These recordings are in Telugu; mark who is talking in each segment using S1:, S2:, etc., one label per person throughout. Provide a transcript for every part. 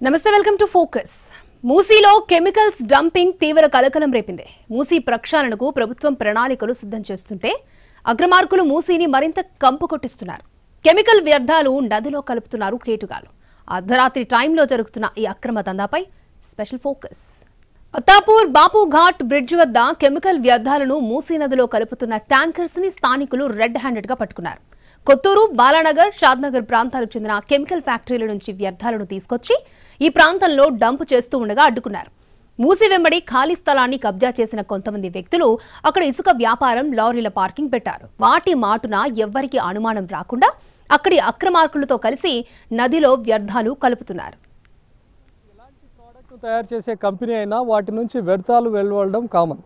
S1: నమస్తే వెల్కమ్ టు ఫోకస్. మూసీలో కెమికల్స్ డంపింగ్ తీవ్ర కలకలం రేపింది. మూసీ ప్రక్షాళనకు ప్రభుత్వం ప్రణాళికలు సిద్ధం చేస్తుంటే అగ్రమార్కులు మూసీని మరింత కంపు కొట్టిస్తున్నారు. కెమికల్ వ్యర్థాలు నదిలో కలుపుతున్నారు కేటుగాలు. అర్ధరాత్రి టైంలో జరుగుతున్న ఈ అక్రమ దందాపై స్పెషల్ ఫోకస్. అత్తాపూర్ బాపు ఘాట్ బ్రిడ్జ్ వద్ద కెమికల్ వ్యర్థాలను మూసీ నదిలో కలుపుతున్న ట్యాంకర్స్ ని స్థానికులు రెడ్ హ్యాండెడ్ గా పట్టుకున్నారు. కొత్తూరు, బాలానగర్, షాద్నగర్ ప్రాంతాలకు చెందిన కెమికల్ ఫ్యాక్టరీల నుంచి వ్యర్థాలను తీసుకొచ్చి ఈ ప్రాంతంలో డంప్ చేస్తూ ఉండగా అడ్డుకున్నారు. మూసి వెంబడి ఖాళీ స్థలాన్ని కబ్జా చేసిన కొంతమంది వ్యక్తులు అక్కడ ఇసుక వ్యాపారం, లారీల పార్కింగ్ పెట్టారు. వాటి మాటున ఎవ్వరికీ అనుమానం రాకుండా అక్కడి అక్రమార్కులతో కలిసి నదిలో వ్యర్థాలు కలుపుతున్నారు.
S2: ఎలాంటి ప్రోడక్ట్ తయారు చేసే కంపెనీ అయినా వాటి నుంచి వ్యర్థాలు వెలువడడం కామన్.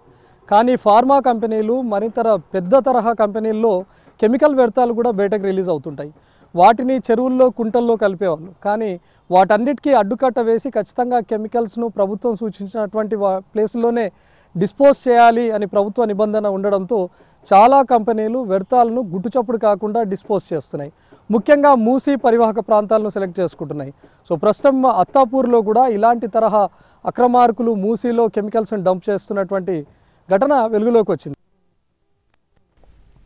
S2: కానీ ఫార్మా కంపెనీలు, మరింత పెద్ద తరహా కంపెనీల్లో కెమికల్ వ్యర్థాలు కూడా బయటకు రిలీజ్ అవుతుంటాయి. వాటిని చెరువుల్లో, కుంటల్లో కలిపేవాళ్ళు. కానీ వాటన్నిటికీ అడ్డుకట్ట వేసి ఖచ్చితంగా కెమికల్స్ను ప్రభుత్వం సూచించినటువంటి ప్లేస్లోనే డిస్పోజ్ చేయాలి అని ప్రభుత్వ నిబంధన ఉండడంతో చాలా కంపెనీలు వ్యర్థాలను గుట్టుచప్పుడు కాకుండా డిస్పోజ్ చేస్తున్నాయి. ముఖ్యంగా మూసీ పరివాహక ప్రాంతాలను సెలెక్ట్ చేసుకుంటున్నాయి. సో ప్రస్తుతం అత్తాపూర్లో కూడా ఇలాంటి తరహా అక్రమార్కులు మూసీలో కెమికల్స్ను డంప్ చేస్తున్నటువంటి ఘటన వెలుగులోకి వచ్చింది.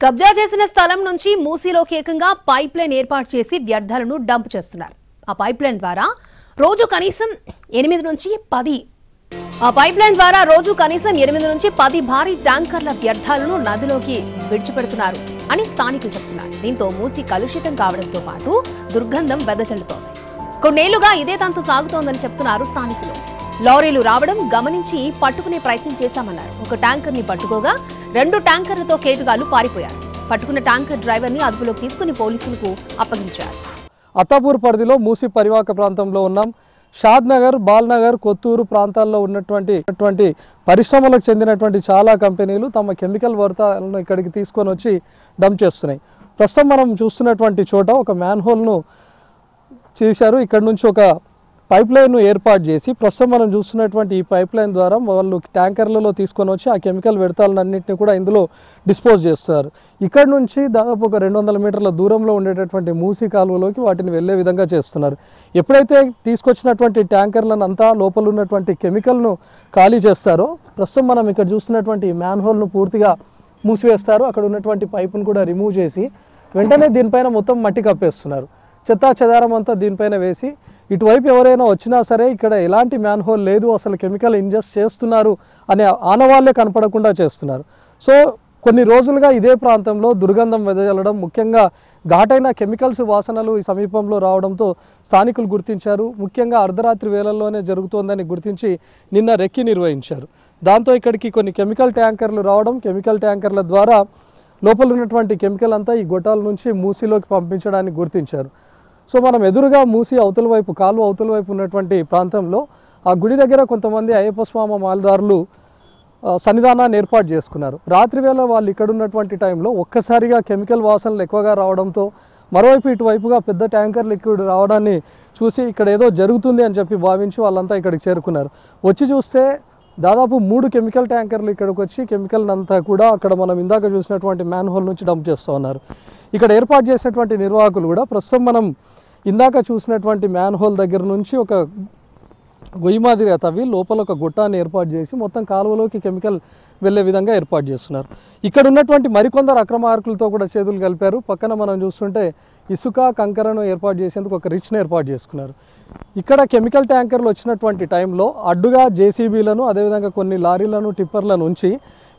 S1: కబ్జా చేసిన స్థలం నుంచి మూసీలోకి ఏకంగా పైప్ లైన్ ఏర్పాటు చేసి వ్యర్థాలను డంప్ చేస్తున్నారు. ఆ పైప్ లైన్ ద్వారా రోజు కనీసం 8 నుంచి 10 భారీ ట్యాంకర్ల వ్యర్థాలను నదిలోకి విడిచిపెడుతున్నారు అని స్థానికులు చెబుతున్నారు. దీంతో మూసీ కలుషితం కావడంతో పాటు దుర్గంధం వెదజల్లుతోంది. కొన్నేళ్లుగా ఇదే తంతు సాగుతోందని చెప్తున్నారు స్థానికులు. లారీలు రావడం గమనించి పట్టుకునే ప్రయత్నం చేశామన్నారు. ఒక ట్యాంకర్ ని పట్టుకోగా 2 ట్యాంకర్లతో కేటుగాలు పారిపోయారు. పట్టుకున్న ట్యాంకర్ డ్రైవర్ ని అదుపులోకి తీసుకుని పోలీసులకు అప్పగించారు.
S2: అత్తాపూర్ పరిధిలో మూసీ పరివాహక ప్రాంతంలో ఉన్నాం. షాద్నగర్, బాల్నగర్, కొత్తూరు ప్రాంతాల్లో ఉన్నటువంటి పరిశ్రమలకు చెందినటువంటి చాలా కంపెనీలు తమ కెమికల్ వ్యర్థాలను ఇక్కడికి తీసుకొని వచ్చి డంప్ చేస్తున్నాయి. ప్రస్తుతం మనం చూస్తున్నటువంటి చోట ఒక మ్యాన్ హోల్ను చేశారు. ఇక్కడ నుంచి ఒక పైప్ లైన్ను ఏర్పాటు చేసి ప్రస్తుతం మనం చూస్తున్నటువంటి ఈ పైప్ లైన్ ద్వారా వాళ్ళు ట్యాంకర్లలో తీసుకొని వచ్చి ఆ కెమికల్ వ్యర్థాలన్నింటినీ కూడా ఇందులో డిస్పోజ్ చేస్తున్నారు. ఇక్కడ నుంచి దాదాపు ఒక 200 మీటర్ల దూరంలో ఉండేటటువంటి మూసీ కాలువలోకి వాటిని వెళ్లే విధంగా చేస్తున్నారు. ఎప్పుడైతే తీసుకొచ్చినటువంటి ట్యాంకర్లను అంతా లోపల ఉన్నటువంటి కెమికల్ను ఖాళీ చేస్తారో ప్రస్తుతం మనం ఇక్కడ చూస్తున్నటువంటి మ్యాన్ హోల్ను పూర్తిగా మూసివేస్తారు. అక్కడ ఉన్నటువంటి పైపును కూడా రిమూవ్ చేసి వెంటనే దీనిపైన మొత్తం మట్టి కప్పేస్తున్నారు. చెత్తా చెదారం అంతా దీనిపైన వేసి ఇటువైపు ఎవరైనా వచ్చినా సరే ఇక్కడ ఎలాంటి మ్యాన్ హోల్ లేదు, అసలు కెమికల్ ఇంజెస్ట్ చేస్తున్నారు అనే ఆనవాళ్లే కనపడకుండా చేస్తున్నారు. సో కొన్ని రోజులుగా ఇదే ప్రాంతంలో దుర్గంధం వెదజల్లడం, ముఖ్యంగా ఘాటైన కెమికల్స్ వాసనలు ఈ సమీపంలో రావడంతో స్థానికులు గుర్తించారు. ముఖ్యంగా అర్ధరాత్రి వేళల్లోనే జరుగుతోందని గుర్తించి నిన్న రెక్కి నిర్వహించారు. దాంతో ఇక్కడికి కొన్ని కెమికల్ ట్యాంకర్లు రావడం, కెమికల్ ట్యాంకర్ల ద్వారా లోపల ఉన్నటువంటి కెమికల్ అంతా ఈ గొట్టాల నుంచి మూసీలోకి పంపించడానికి గుర్తించారు. సో మనం ఎదురుగా మూసీ అవతల వైపు, కాలువ అవతల వైపు ఉన్నటువంటి ప్రాంతంలో ఆ గుడి దగ్గర కొంతమంది అయ్యప్ప స్వామి మాలదారులు సన్నిధానాన్ని ఏర్పాటు చేసుకున్నారు. రాత్రి వేళ వాళ్ళు ఇక్కడ ఉన్నటువంటి టైంలో ఒక్కసారిగా కెమికల్ వాసనలు ఎక్కువగా రావడంతో మరోవైపు ఇటువైపుగా పెద్ద ట్యాంకర్ లిక్విడ్ రావడాన్ని చూసి ఇక్కడ ఏదో జరుగుతుంది అని చెప్పి భావించి వాళ్ళంతా ఇక్కడికి చేరుకున్నారు. వచ్చి చూస్తే దాదాపు 3 కెమికల్ ట్యాంకర్లు ఇక్కడికి వచ్చి కెమికల్ అంతా కూడా అక్కడ మనం ఇందాక చూసినటువంటి మ్యాన్ హోల్ నుంచి డంప్ చేస్తూ ఉన్నారు. ఇక్కడ ఏర్పాటు చేసినటువంటి నిర్వాహకులు కూడా ప్రస్తుతం మనం ఇందాక చూసినటువంటి మ్యాన్ హోల్ దగ్గర నుంచి ఒక గొయ్యి మాదిరిగా తవ్వి లోపల ఒక గొట్టాన్ని ఏర్పాటు చేసి మొత్తం కాలువలోకి కెమికల్ వెళ్ళే విధంగా ఏర్పాటు చేస్తున్నారు. ఇక్కడ ఉన్నటువంటి మరికొందరు అక్రమార్కులతో కూడా చేతులు కలిపారు. పక్కన మనం చూస్తుంటే ఇసుక, కంకరను ఏర్పాటు చేసేందుకు ఒక రిచ్ను ఏర్పాటు చేసుకున్నారు. ఇక్కడ కెమికల్ ట్యాంకర్లు వచ్చినటువంటి టైంలో అడ్డుగా జేసీబీలను, అదేవిధంగా కొన్ని లారీలను, టిప్పర్లను ఉంచి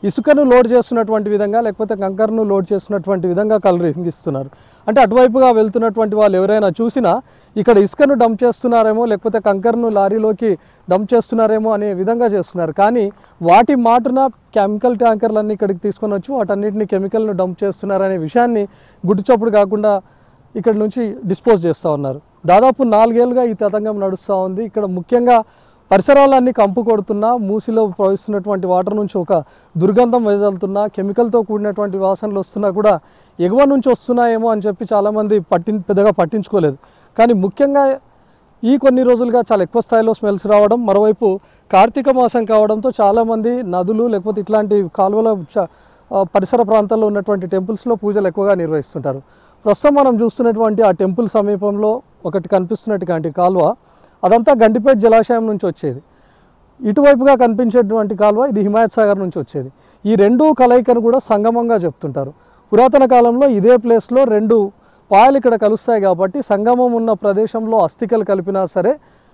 S2: ఇసుకను లోడ్ చేస్తున్నటువంటి విధంగా, లేకపోతే కంకర్ను లోడ్ చేస్తున్నటువంటి విధంగా కలరింగిస్తున్నారు. అంటే అటువైపుగా వెళ్తున్నటువంటి వాళ్ళు ఎవరైనా చూసినా ఇక్కడ ఇసుకను డంప్ చేస్తున్నారేమో, లేకపోతే కంకర్ను లారీలోకి డంప్ చేస్తున్నారేమో అనే విధంగా చేస్తున్నారు. కానీ వాటి మాటున కెమికల్ ట్యాంకర్లన్నీ ఇక్కడికి తీసుకొని వచ్చి వాటన్నిటిని కెమికల్ను డంప్ చేస్తున్నారనే విషయాన్ని గుట్టుచప్పుడు కాకుండా ఇక్కడ నుంచి డిస్పోజ్ చేస్తూ ఉన్నారు. దాదాపు 4 ఏళ్ళుగా ఈ తతంగం నడుస్తూ ఉంది. ఇక్కడ ముఖ్యంగా పరిసరాలన్నీ కంపు కొడుతున్నా, మూసీలో ప్రవహిస్తున్నటువంటి వాటర్ నుంచి ఒక దుర్గంధం వెదజల్లుతున్నా, కెమికల్తో కూడినటువంటి వాసనలు వస్తున్నా కూడా ఎగువ నుంచి వస్తున్నాయేమో అని చెప్పి చాలామంది పెద్దగా పట్టించుకోలేదు. కానీ ముఖ్యంగా ఈ కొన్ని రోజులుగా చాలా ఎక్కువ స్థాయిలో స్మెల్స్ రావడం, మరోవైపు కార్తీక మాసం కావడంతో చాలామంది నదులు లేకపోతే ఇట్లాంటి కాలువల పరిసర ప్రాంతాల్లో ఉన్నటువంటి టెంపుల్స్లో పూజలు ఎక్కువగా నిర్వహిస్తుంటారు. ప్రస్తుతం మనం చూస్తున్నటువంటి ఆ టెంపుల్ సమీపంలో ఒకటి కనిపిస్తున్నటువంటి కాలువ అదంతా గండిపేట జలాశయం నుంచి వచ్చేది. ఇటువైపుగా కనిపించేటువంటి కాలువ ఇది హిమాయత్ సాగర్ నుంచి వచ్చేది. ఈ రెండు కలయికను కూడా సంగమంగా చెప్తుంటారు. పురాతన కాలంలో ఇదే ప్లేస్లో రెండు పాయలు ఇక్కడ కలుస్తాయి కాబట్టి సంగమం ఉన్న ప్రదేశంలో అస్థికలు కలిపినా సరే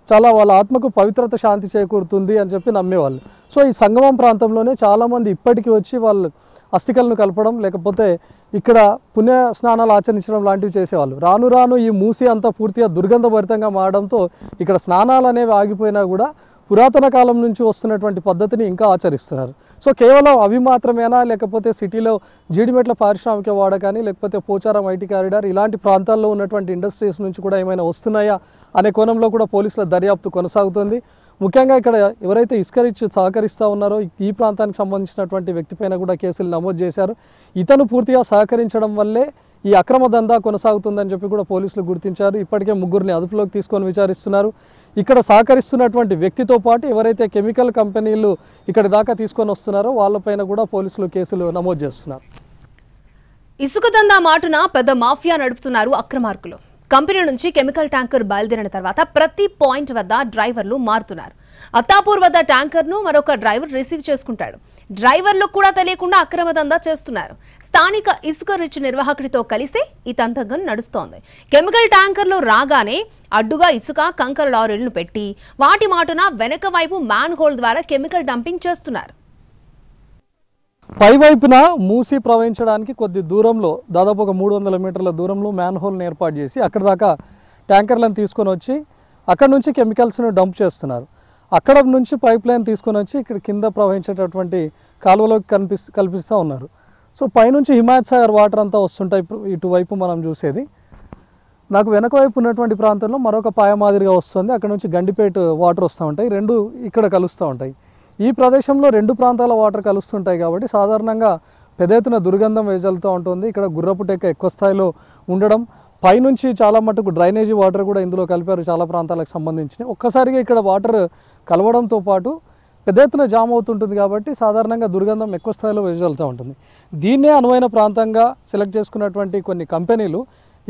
S2: చాలా వాళ్ళ ఆత్మకు పవిత్రత శాంతి చేకూరుతుంది అని చెప్పి నమ్మేవాళ్ళు. సో ఈ సంగమం ప్రాంతంలోనే చాలామంది ఇప్పటికీ వచ్చి వాళ్ళు అస్థికలను కలపడం లేకపోతే ఇక్కడ పుణ్య స్నానాలు ఆచరించడం లాంటివి చేసేవాళ్ళు. రాను రాను ఈ మూసి అంతా పూర్తిగా దుర్గంధభరితంగా మారడంతో ఇక్కడ స్నానాలు అనేవి ఆగిపోయినా కూడా పురాతన కాలం నుంచి వస్తున్నటువంటి పద్ధతిని ఇంకా ఆచరిస్తున్నారు. సో కేవలం అవి మాత్రమేనా, లేకపోతే సిటీలో జీడిమెట్ల పారిశ్రామిక వాడ కానీ లేకపోతే పోచారం ఐటీ కారిడార్ ఇలాంటి ప్రాంతాల్లో ఉన్నటువంటి ఇండస్ట్రీస్ నుంచి కూడా ఏమైనా వస్తున్నాయా అనే కోణంలో కూడా పోలీసుల దర్యాప్తు కొనసాగుతుంది. ముఖ్యంగా ఇక్కడ ఎవరైతే ఇసుక రిచ్ సహకరిస్తూ ఉన్నారో ఈ ప్రాంతానికి సంబంధించినటువంటి వ్యక్తిపైన కూడా కేసులు నమోదు చేశారు. ఇతను పూర్తిగా సహకరించడం వల్లే ఈ అక్రమ దందా కొనసాగుతుందని చెప్పి కూడా పోలీసులు గుర్తించారు. ఇప్పటికే ముగ్గురిని అదుపులోకి తీసుకొని విచారిస్తున్నారు. ఇక్కడ సహకరిస్తున్నటువంటి వ్యక్తితో పాటు ఎవరైతే కెమికల్ కంపెనీలు ఇక్కడి దాకా తీసుకొని వస్తున్నారో వాళ్ళపైన కూడా పోలీసులు కేసులు నమోదు చేస్తున్నారు.
S1: ఇసుక దందా మాటున పెద్ద మాఫియా నడుపుతున్నారు అక్రమార్కులు. కంపెనీ నుంచి కెమికల్ ట్యాంకర్ బయలుదేరిన తర్వాత ప్రతి పాయింట్ వద్ద డ్రైవర్లు మారుతున్నారు. అత్తాపూర్ వద్ద ట్యాంకర్ను మరొక డ్రైవర్ రిసీవ్ చేసుకుంటాడు. డ్రైవర్లకు కూడా తెలియకుండా అక్రమ దందా చేస్తున్నారు. స్థానిక ఇసుక రిచ్ నిర్వాహకుడితో కలిసి ఈ తంతగం నడుస్తోంది. కెమికల్ ట్యాంకర్లు రాగానే అడ్డుగా ఇసుక కంకర లారీలను పెట్టి వాటి మాటున వెనక వైపు మ్యాన్ హోల్ ద్వారా కెమికల్ డంపింగ్ చేస్తున్నారు.
S2: పైవైపున మూసి ప్రవహించడానికి కొద్ది దూరంలో దాదాపు ఒక 300 మీటర్ల దూరంలో మ్యాన్ హోల్ని ఏర్పాటు చేసి అక్కడ దాకా ట్యాంకర్లను తీసుకొని వచ్చి అక్కడ నుంచి కెమికల్స్ను డంప్ చేస్తున్నారు. అక్కడ నుంచి పైప్ లైన్ తీసుకొని వచ్చి ఇక్కడ కింద ప్రవహించేటటువంటి కాలువలోకి కల్పిస్తూ ఉన్నారు. సో పైనుంచి హిమాయత్ సాగర్ వాటర్ అంతా వస్తుంటాయి. ఇటువైపు మనం చూసేది నాకు వెనక వైపు ఉన్నటువంటి ప్రాంతంలో మరొక పాయ మాదిరిగా వస్తుంది. అక్కడ నుంచి గండిపేట వాటర్ వస్తూ ఉంటాయి. రెండు ఇక్కడ కలుస్తూ ఉంటాయి. ఈ ప్రదేశంలో రెండు ప్రాంతాల వాటర్ కలుస్తుంటాయి కాబట్టి సాధారణంగా పెద్ద ఎత్తున దుర్గంధం వెదజల్లుతూ ఉంటుంది. ఇక్కడ గుర్రపు టెక్క ఎక్కువ స్థాయిలో ఉండడం, పైనుంచి చాలా మటుకు డ్రైనేజీ వాటర్ కూడా ఇందులో కలిపారు చాలా ప్రాంతాలకు సంబంధించినవి. ఒక్కసారిగా ఇక్కడ వాటర్ కలవడంతో పాటు పెద్ద ఎత్తున జామ్ అవుతుంటుంది కాబట్టి సాధారణంగా దుర్గంధం ఎక్కువ స్థాయిలో వెదజల్లుతూ ఉంటుంది. దీన్నే అనువైన ప్రాంతంగా సెలెక్ట్ చేసుకున్నటువంటి కొన్ని కంపెనీలు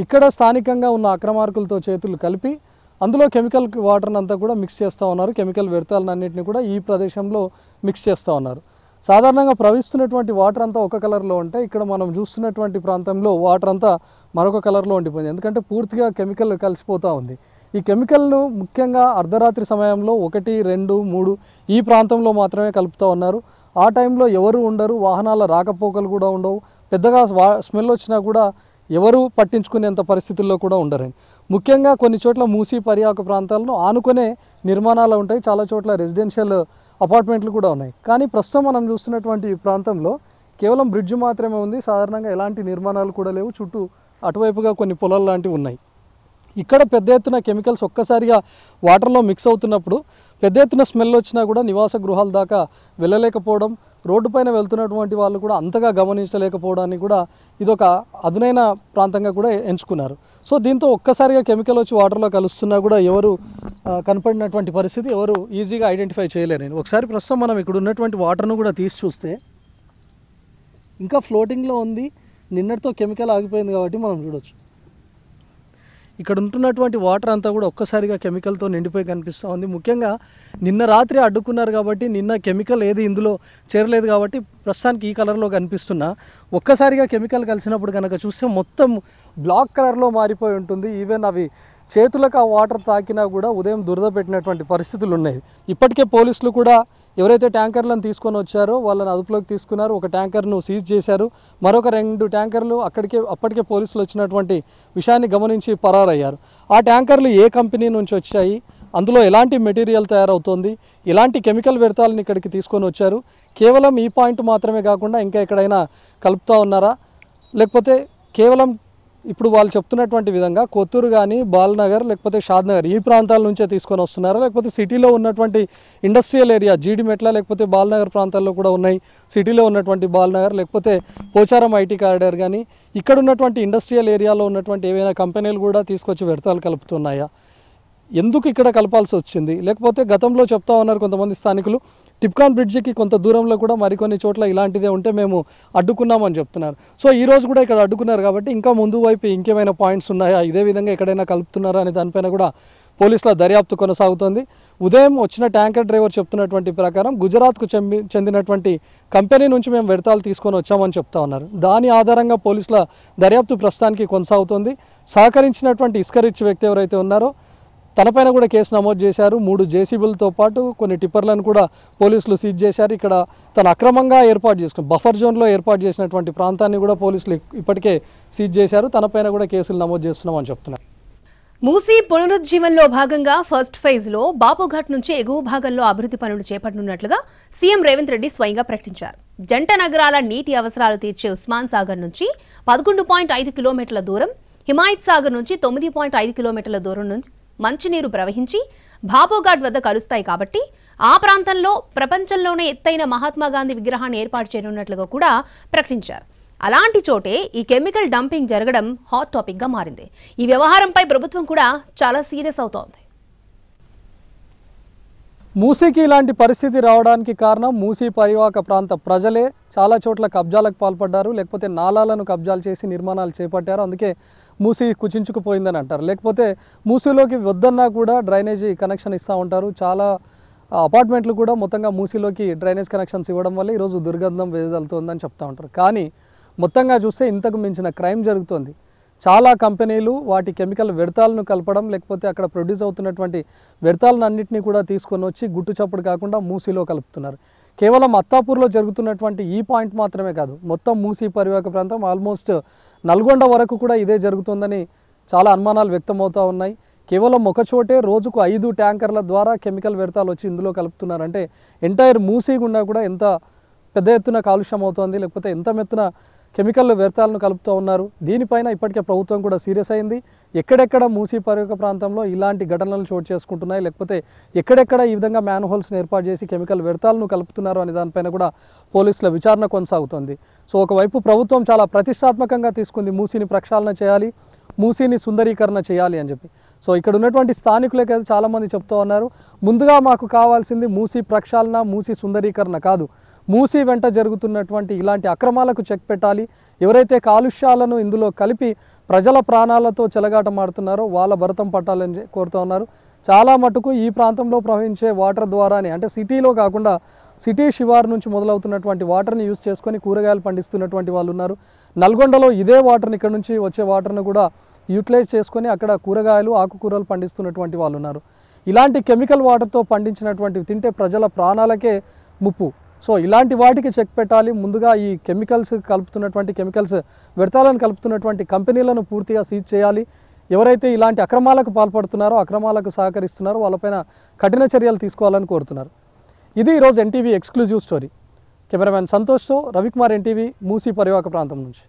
S2: ఇక్కడ స్థానికంగా ఉన్న అక్రమార్కులతో చేతులు కలిపి అందులో కెమికల్ వాటర్ని అంతా కూడా మిక్స్ చేస్తూ ఉన్నారు. కెమికల్ వ్యర్థాలన్నింటినీ కూడా ఈ ప్రదేశంలో మిక్స్ చేస్తూ ఉన్నారు. సాధారణంగా ప్రవహిస్తున్నటువంటి వాటర్ అంతా ఒక కలర్లో ఉంటే ఇక్కడ మనం చూస్తున్నటువంటి ప్రాంతంలో వాటర్ అంతా మరొక కలర్లో ఉండిపోయింది. ఎందుకంటే పూర్తిగా కెమికల్ కలిసిపోతూ ఉంది. ఈ కెమికల్ను ముఖ్యంగా అర్ధరాత్రి సమయంలో 1, 2, 3 ఈ ప్రాంతంలో మాత్రమే కలుపుతూ ఉన్నారు. ఆ టైంలో ఎవరు ఉండరు, వాహనాల రాకపోకలు కూడా ఉండవు. పెద్దగా స్మెల్ వచ్చినా కూడా ఎవరు పట్టించుకునేంత పరిస్థితుల్లో కూడా ఉండరు. ముఖ్యంగా కొన్ని చోట్ల మూసి పరివాహక ప్రాంతాలను ఆనుకునే నిర్మాణాలు ఉంటాయి. చాలా చోట్ల రెసిడెన్షియల్ అపార్ట్మెంట్లు కూడా ఉన్నాయి. కానీ ప్రస్తుతం మనం చూస్తున్నటువంటి ఈ ప్రాంతంలో కేవలం బ్రిడ్జ్ మాత్రమే ఉంది. సాధారణంగా ఎలాంటి నిర్మాణాలు కూడా లేవు. చుట్టూ అటువైపుగా కొన్ని పొలాలు లాంటివి ఉన్నాయి. ఇక్కడ పెద్ద ఎత్తున కెమికల్స్ ఒక్కసారిగా వాటర్లో మిక్స్ అవుతున్నప్పుడు పెద్ద ఎత్తున స్మెల్ వచ్చినా కూడా నివాస గృహాల దాకా వెళ్ళలేకపోవడం, రోడ్డు పైన వెళ్తున్నటువంటి వాళ్ళు కూడా అంతగా గమనించలేకపోవడానికి కూడా ఇదొక అదునైన ప్రాంతంగా కూడా ఎంచుకున్నారు. సో దీంతో ఒక్కసారిగా కెమికల్ వచ్చి వాటర్లో కలుస్తున్నా కూడా ఎవరు కనపడినటువంటి పరిస్థితి ఎవరు ఈజీగా ఐడెంటిఫై చేయలేరు. ఒకసారి ప్రస్తుతం మనం ఇక్కడ ఉన్నటువంటి వాటర్ను కూడా తీసి చూస్తే ఇంకా ఫ్లోటింగ్లో ఉంది. నిన్నటితో కెమికల్ ఆగిపోయింది కాబట్టి మనం చూడొచ్చు. ఇక్కడ ఉంటున్నటువంటి వాటర్ అంతా కూడా ఒక్కసారిగా కెమికల్తో నిండిపోయి కనిపిస్తూ ఉంది. ముఖ్యంగా నిన్న రాత్రి అడ్డుకున్నారు కాబట్టి నిన్న కెమికల్ ఏది ఇందులో చేరలేదు కాబట్టి ప్రస్తుతానికి ఈ కలర్లో కనిపిస్తున్నా. ఒక్కసారిగా కెమికల్ కలిసినప్పుడు కనుక చూస్తే మొత్తం బ్లాక్ కలర్లో మారిపోయి ఉంటుంది. ఈవెన్ అవి చేతులకు ఆ వాటర్ తాకినా కూడా ఉదయం దురద పెట్టినటువంటి పరిస్థితులు ఉన్నాయి. ఇప్పటికే పోలీసులు కూడా ఎవరైతే ట్యాంకర్లను తీసుకొని వచ్చారో వాళ్ళని అదుపులోకి తీసుకున్నారు. ఒక ట్యాంకర్ను సీజ్ చేశారు. మరొక 2 ట్యాంకర్లు అప్పటికే పోలీసులు వచ్చినటువంటి విషయాన్ని గమనించి పరారయ్యారు. ఆ ట్యాంకర్లు ఏ కంపెనీ నుంచి వచ్చాయి, అందులో ఎలాంటి మెటీరియల్ తయారవుతోంది, ఎలాంటి కెమికల్ వ్యర్థాలను ఇక్కడికి తీసుకొని వచ్చారు, కేవలం ఈ పాయింట్ మాత్రమే కాకుండా ఇంకా ఎక్కడైనా కలుపుతూ ఉన్నారా, లేకపోతే కేవలం ఇప్పుడు వాళ్ళు చెప్తున్నటువంటి విధంగా కొత్తూరు కానీ బాల్నగర్ లేకపోతే షాద్నగర్ ఈ ప్రాంతాల నుంచే తీసుకొని వస్తున్నారా, లేకపోతే సిటీలో ఉన్నటువంటి ఇండస్ట్రియల్ ఏరియా జీడిమెట్ల లేకపోతే బాల్నగర్ ప్రాంతాల్లో కూడా ఉన్నాయి. సిటీలో ఉన్నటువంటి బాల్నగర్ లేకపోతే పోచారం ఐటీ కారిడార్ కానీ ఇక్కడ ఉన్నటువంటి ఇండస్ట్రియల్ ఏరియాలో ఉన్నటువంటి ఏవైనా కంపెనీలు కూడా తీసుకొచ్చి వ్యర్థాలు కలుపుతున్నాయా, ఎందుకు ఇక్కడ కలపాల్సి వచ్చింది, లేకపోతే గతంలో చెప్తా ఉన్నారు కొంతమంది స్థానికులు టిప్కాన్ బ్రిడ్జికి కొంత దూరంలో కూడా మరికొన్ని చోట్ల ఇలాంటిదే ఉంటే మేము అడ్డుకున్నామని చెప్తున్నారు. సో ఈ రోజు కూడా ఇక్కడ అడ్డుకున్నారు కాబట్టి ఇంకా ముందు వైపు ఇంకేమైనా పాయింట్స్ ఉన్నాయా, ఇదే విధంగా ఎక్కడైనా కలుపుతున్నారా అనే దానిపైన కూడా పోలీసుల దర్యాప్తు కొనసాగుతోంది. ఉదయం వచ్చిన ట్యాంకర్ డ్రైవర్ చెప్తున్నటువంటి ప్రకారం గుజరాత్కు చెందినటువంటి కంపెనీ నుంచి మేము వ్యర్థాలు తీసుకొని వచ్చామని చెప్తా ఉన్నారు. దాని ఆధారంగా పోలీసుల దర్యాప్తు ప్రస్తుతానికి కొనసాగుతోంది. సహకరించినటువంటి ఇసుక రిచ్ వ్యక్తి ఎవరైతే ఉన్నారో తనపైన కూడా కేసు నమోదు చేశారు. 3 జేసీబీలతో పాటు కొన్ని టిప్పర్లను కూడా పోలీసులు సీజ్ చేశారు. ఇక్కడ తను అక్రమంగా ఏర్పాటు చేసుకుని బఫర్ జోన్లో ఏర్పాటు చేసినటువంటి ప్రాంతాన్ని కూడా పోలీసులు ఇప్పటికే సీజ్ చేశారు. తనపైన కూడా కేసులు నమోదు చేస్తున్నామని చెప్తున్నారు.
S1: మూసీ పునరుజ్జీవంలో భాగంగా ఫస్ట్ ఫేజ్లో బాపుఘాట్ నుంచి ఎగువ భాగంలో అభివృద్ధి పనులు చేపట్టనున్నట్లుగా సీఎం రేవంత్ రెడ్డి స్వయంగా ప్రకటించారు. జంట నగరాల నీటి అవసరాలు తీర్చే ఉస్మాన్ సాగర్ నుంచి 11.5 కిలోమీటర్ల దూరం, హిమాయత్ సాగర్ నుంచి 9.5 కిలోమీటర్ల దూరం నుంచి మంచినీరు ప్రవహించి బాపుఘాట్ వద్ద కలుస్తాయి కాబట్టి ఆ ప్రాంతంలో ప్రపంచంలోనే ఎత్తైన మహాత్మాగాంధీ విగ్రహాన్ని ఏర్పాటు చేయనున్నట్లుగా కూడా ప్రకటించారు. అలాంటి చోటే ఈ కెమికల్ డంపింగ్ జరగడం హాట్ టాపిక్ గా మారింది. ఈ వ్యవహారంపై ప్రభుత్వం కూడా చాలా సీరియస్ అవుతోంది.
S2: మూసీకి ఇలాంటి పరిస్థితి రావడానికి కారణం మూసీ పరివాహక ప్రాంత ప్రజలే చాలా చోట్ల కబ్జాలకు పాల్పడ్డారు, లేకపోతే నాలాలను కబ్జాలు చేసి నిర్మాణాలు చేపట్టారు. అందుకే మూసీ కుచించుకుపోయిందని అంటారు. లేకపోతే మూసీలోకి వద్దన్నా కూడా డ్రైనేజీ కనెక్షన్ ఇస్తూ ఉంటారు. చాలా అపార్ట్మెంట్లు కూడా మొత్తంగా మూసీలోకి డ్రైనేజ్ కనెక్షన్స్ ఇవ్వడం వల్ల ఈరోజు దుర్గంధం వెదజల్లుతోందని చెప్తూ ఉంటారు. కానీ మొత్తంగా చూస్తే ఇంతకు మించిన క్రైమ్ జరుగుతోంది. చాలా కంపెనీలు వాటి కెమికల్ వ్యర్థాలను కలపడం, లేకపోతే అక్కడ ప్రొడ్యూస్ అవుతున్నటువంటి వ్యర్థాలను అన్నింటినీ కూడా తీసుకొని వచ్చి గుట్టు చప్పుడు కాకుండా మూసీలో కలుపుతున్నారు. కేవలం అత్తాపూర్లో జరుగుతున్నటువంటి ఈ పాయింట్ మాత్రమే కాదు, మొత్తం మూసీ పరివాహక ప్రాంతం ఆల్మోస్ట్ నల్గొండ వరకు కూడా ఇదే జరుగుతుందని చాలా అనుమానాలు వ్యక్తమవుతూ ఉన్నాయి. కేవలం ఒక చోటే రోజుకు 5 ట్యాంకర్ల ద్వారా కెమికల్ వ్యర్థాలు వచ్చి ఇందులో కలుపుతున్నారంటే ఎంటైర్ మూసీ గుండా కూడా ఎంత పెద్ద ఎత్తున కాలుష్యం అవుతోంది, లేకపోతే ఎంత మెత్తున కెమికల్ వ్యర్థాలను కలుపుతూ ఉన్నారు. దీనిపైన ఇప్పటికే ప్రభుత్వం కూడా సీరియస్ అయింది. ఎక్కడెక్కడ మూసీ పరివాహక ప్రాంతంలో ఇలాంటి ఘటనలు చోటు చేసుకుంటున్నాయి, లేకపోతే ఎక్కడెక్కడ ఈ విధంగా మ్యాన్ హోల్స్ని ఏర్పాటు చేసి కెమికల్ వ్యర్థాలను కలుపుతున్నారు అనే దానిపైన కూడా పోలీసుల విచారణ కొనసాగుతోంది. సో ఒకవైపు ప్రభుత్వం చాలా ప్రతిష్టాత్మకంగా తీసుకుంది, మూసీని ప్రక్షాళన చేయాలి, మూసీని సుందరీకరణ చేయాలి అని చెప్పి. సో ఇక్కడ ఉన్నటువంటి స్థానికులకే చాలామంది చెప్తూ ఉన్నారు, ముందుగా మాకు కావాల్సింది మూసీ ప్రక్షాళన, మూసీ సుందరీకరణ కాదు, మూసీ వెంట జరుగుతున్నటువంటి ఇలాంటి అక్రమాలకు చెక్ పెట్టాలి. ఎవరైతే కాలుష్యాలను ఇందులో కలిపి ప్రజల ప్రాణాలతో చెలగాటమాడుతున్నారో వాళ్ళ భరతం పట్టాలని కోరుతూ ఉన్నారు. చాలా మటుకు ఈ ప్రాంతంలో ప్రవహించే వాటర్ ద్వారానే, అంటే సిటీలో కాకుండా సిటీ శివారు నుంచి మొదలవుతున్నటువంటి వాటర్ని యూజ్ చేసుకొని కూరగాయలు పండిస్తున్నటువంటి వాళ్ళు ఉన్నారు. నల్గొండలో ఇదే వాటర్ని ఇక్కడ నుంచి వచ్చే వాటర్ని కూడా యూటిలైజ్ చేసుకొని అక్కడ కూరగాయలు ఆకుకూరలు పండిస్తున్నటువంటి వాళ్ళు ఉన్నారు. ఇలాంటి కెమికల్ వాటర్తో పండించినటువంటివి తింటే ప్రజల ప్రాణాలకే ముప్పు. సో ఇలాంటి వాటికి చెక్ పెట్టాలి. ముందుగా ఈ కెమికల్స్ కలుపుతున్నటువంటి వ్యర్థాలను కలుపుతున్నటువంటి కంపెనీలను పూర్తిగా సీజ్ చేయాలి. ఎవరైతే ఇలాంటి అక్రమాలకు పాల్పడుతున్నారో, అక్రమాలకు సహకరిస్తున్నారో వాళ్ళపైన కఠిన చర్యలు తీసుకోవాలని కోరుతున్నారు. ఇది ఈరోజు ఎన్టీవీ ఎక్స్క్లూజివ్ స్టోరీ. కెమెరామెన్ సంతోష్తో రవికుమార్, ఎన్టీవీ, మూసీ పరివాహక ప్రాంతం నుంచి.